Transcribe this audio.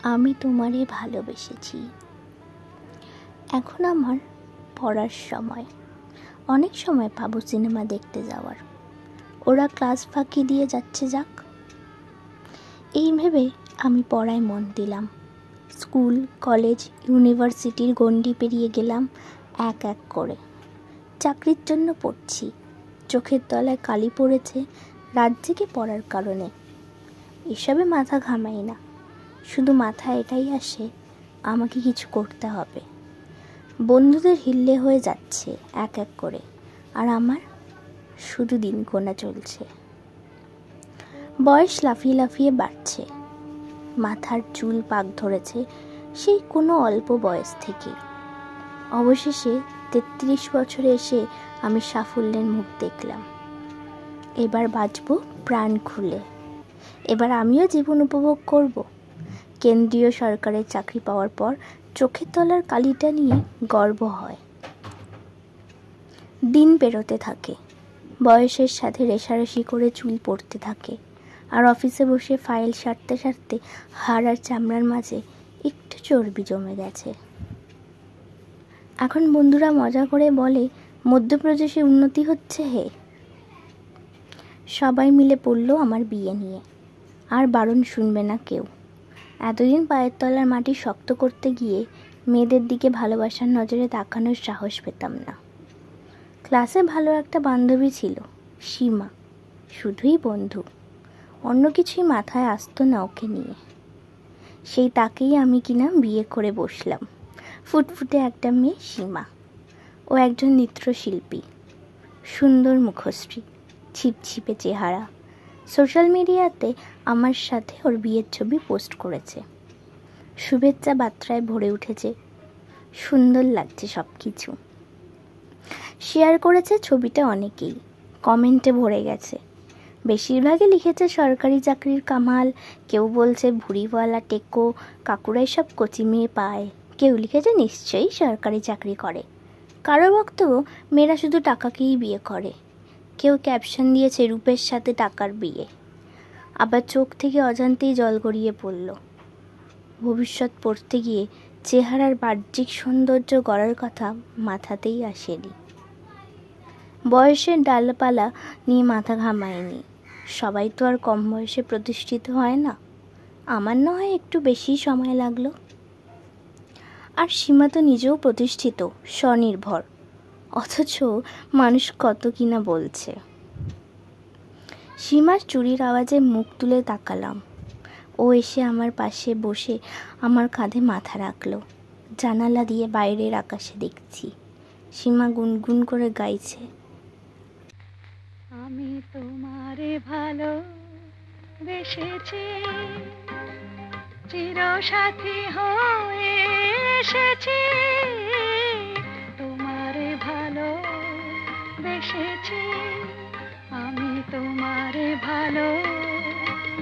আমি তোমারে ভালোবেসেছি। এখন আমার পড়ার সময়। অনেক সময় পাবো সিনেমা দেখতে যাওয়ার। ওরা ক্লাস ফাঁকি দিয়ে যাচ্ছে যাক, এই ভেবে আমি পড়ায় মন দিলাম। স্কুল, কলেজ, ইউনিভার্সিটির গণ্ডি পেরিয়ে গেলাম এক এক করে। চাকরির জন্য পড়ছি। চোখের তলায় কালি পড়েছে রাত জেগে পড়ার কারণে। এসবে মাথা ঘামাই না, শুধু মাথায় এটাই আসে আমাকে কিছু করতে হবে। বন্ধুদের হিল্লে হয়ে যাচ্ছে এক এক করে, আর আমার শুধু দিন গোনা চলছে। বয়স লাফিয়ে লাফিয়ে বাড়ছে, মাথার চুল পাক ধরেছে সেই কোনো অল্প বয়স থেকে। অবশেষে 33 বছরে এসে আমি সাফল্যের মুখ দেখলাম। এবার বাঁচব প্রাণ খুলে, এবার আমিও জীবন উপভোগ করব। কেন্দ্রীয় সরকারের চাকরি পাওয়ার পর চোখের তলার কালিটা নিয়ে গর্ব হয়। দিন পেরোতে থাকে, বয়সের সাথে রেষারেষি করে চুল পড়তে থাকে, আর অফিসে বসে ফাইল সারতে সারতে হাড় আর চামড়ার মাঝে একটু চর্বি জমে গেছে। এখন বন্ধুরা মজা করে বলে মধ্যপ্রদেশে উন্নতি হচ্ছে হে। সবাই মিলে পড়ল আমার বিয়ে নিয়ে, আর বারণ শুনবে না কেউ। এতদিন পায়ের তলার মাটি শক্ত করতে গিয়ে মেয়েদের দিকে ভালোবাসার নজরে তাকানোর সাহস পেতাম না। ক্লাসে ভালো একটা বান্ধবী ছিল, সীমা, শুধুই বন্ধু, অন্য কিছুই মাথায় আসতো না ওকে নিয়ে। সেই তাকেই আমি কিনা বিয়ে করে বসলাম। ফুটফুটে একটা মেয়ে সীমা। ও একজন নৃত্যশিল্পী, সুন্দর মুখশ্রী, ছিপছিপে চেহারা। সোশ্যাল মিডিয়াতে আমার সাথে ওর বিয়ের ছবি পোস্ট করেছে। শুভেচ্ছা বার্তায় ভরে উঠেছে, সুন্দর লাগছে সব কিছু। শেয়ার করেছে ছবিটা অনেকেই, কমেন্টে ভরে গেছে। বেশিরভাগই লিখেছে সরকারি চাকরির কামাল, কেউ বলছে ভুড়িওয়ালা টেকো কাকুরাই সব কচি মেয়ে পায়, কেউ লিখেছে নিশ্চয়ই সরকারি চাকরি করে, কারো বক্তব্য মেয়েরা শুধু টাকাকেই বিয়ে করে, কেউ ক্যাপশন দিয়েছে রূপের সাথে টাকার বিয়ে। আবার চোখ থেকে অজান্তেই জল গড়িয়ে পড়ল। ভবিষ্যৎ পড়তে গিয়ে চেহারার বাহ্যিক সৌন্দর্য গড়ার কথা মাথাতেই আসেনি। বয়সের ডালপালা নিয়ে মাথা ঘামায়নি। সবাই তো আর কম বয়সে প্রতিষ্ঠিত হয় না। আমার না হয় একটু বেশি সময় লাগলো। আর সীমা তো নিজেও প্রতিষ্ঠিত, স্বনির্ভর, অথচ মানুষ কত কিনা বলছে। সীমার চুরির আওয়াজে মুখ তুলে তাকালাম। ও এসে আমার পাশে বসে আমার কাঁধে মাথা রাখলো। জানালা দিয়ে বাইরের আকাশে দেখছি সীমা গুনগুন করে গাইছে, আমি তোমারে ভালোবেসেছি, চিরসাথী হয়ে এসেছি, তোমারে ভালোবেসেছি, আমি তোমারে ভালোবেসেছি।